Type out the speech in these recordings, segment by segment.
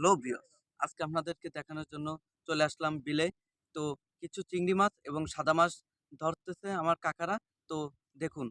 Hello viewers, আজকে আপনাদেরকে দেখানোর জন্য চলে আসলাম বিলে। তো কিছু চিংড়ি মাছ এবং সাদা মাছ ধরতেছে আমার কাকারা। তো দেখুন।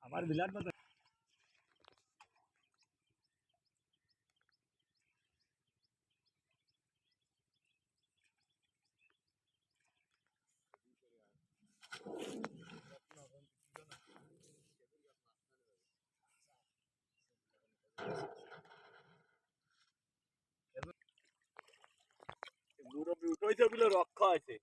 আমার বিলাট বাজার মুরব্বী উঠেছে বলে রক্ষা আছে।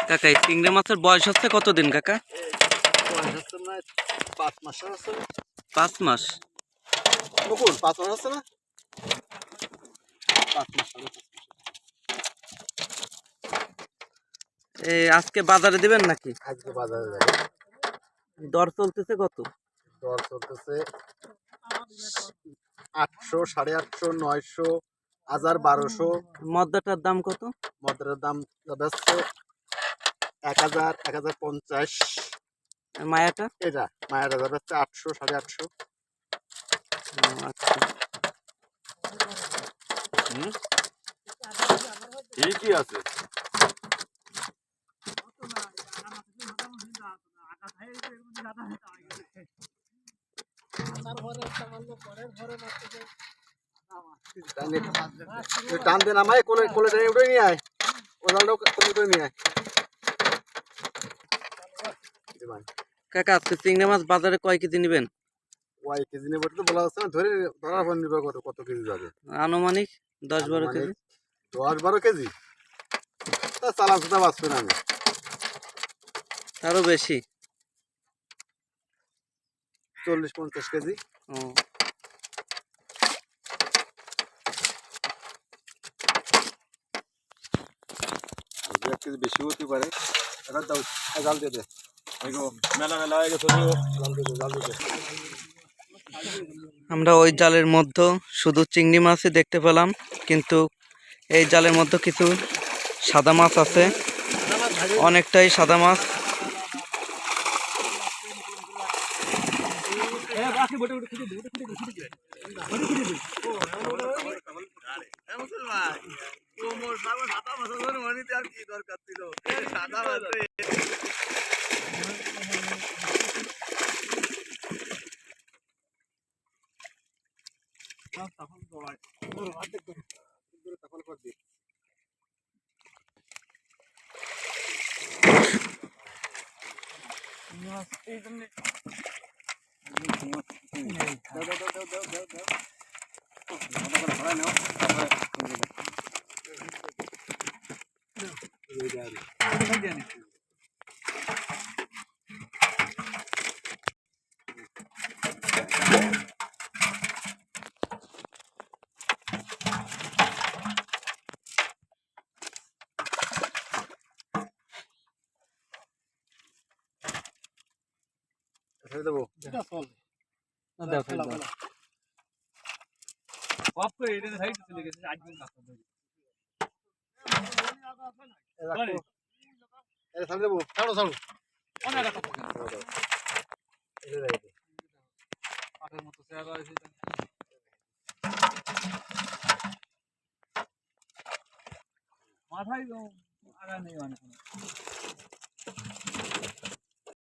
কাকা, এই চিংড়ি মাছের বয়স হচ্ছে কতদিন কাকা? 5 মাস আছে। 5 মাস। বকুল 5 মাস আছে না? 5 মাস সাড়ে 5 মাস। আজকে বাজারে দিবেন নাকি? আজকে বাজারে যাবে। দর চলতেছে কত? দর চলতেছে 800, 850, 900, 1000, 1200। মদ্দাটার দাম কত? মদের দাম যাচ্ছে 1000, 1050। মায়াটা? এটা মায়ের যাচ্ছে 800, 850। আচ্ছা। ঠিকই আছে। টান দে নামায় কোলে কোলে টেনে উঠে নিয়ে আয়। ওজালটাও কোলে উঠে নিয়ে আয়। কাকা, আজকে চিংড়ি মাছ বাজারে কয় কেজি নেবেন? ওয়াই কেজি নেবে তো বলা যাচ্ছে না, ধরে ধরার পর নির্ভর করে কত কেজি যাবে। আনুমানিক 10-12 কেজি। 10-12 কেজি তা চালা সুতা বাঁচবে না। আমি আরো বেশি। 40-50 কেজি। ও, 1 কেজি বেশি হতে পারে। এবার দাও, জাল দিয়ে দে। মেলা মেলা হয়ে গেছে, জাল দিয়ে দে, জাল দিয়ে দে। আমরা ওই জালের মধ্যে শুধু চিংড়ি মাছই দেখতে পেলাম, কিন্তু এই জালের মধ্যে কিছু সাদা মাছ আছে, অনেকটাই সাদা মাছ। ছেড়ে দেবো। দাও, দাও। বাপ করে এটা সাইড চলে গেছে একদম কাছে ছাড় দেবো, ছাড়ো ছাড়ো। অনেক কাছে পাটের মতো চেহারা আছে মাথায় আগা নেই অনেক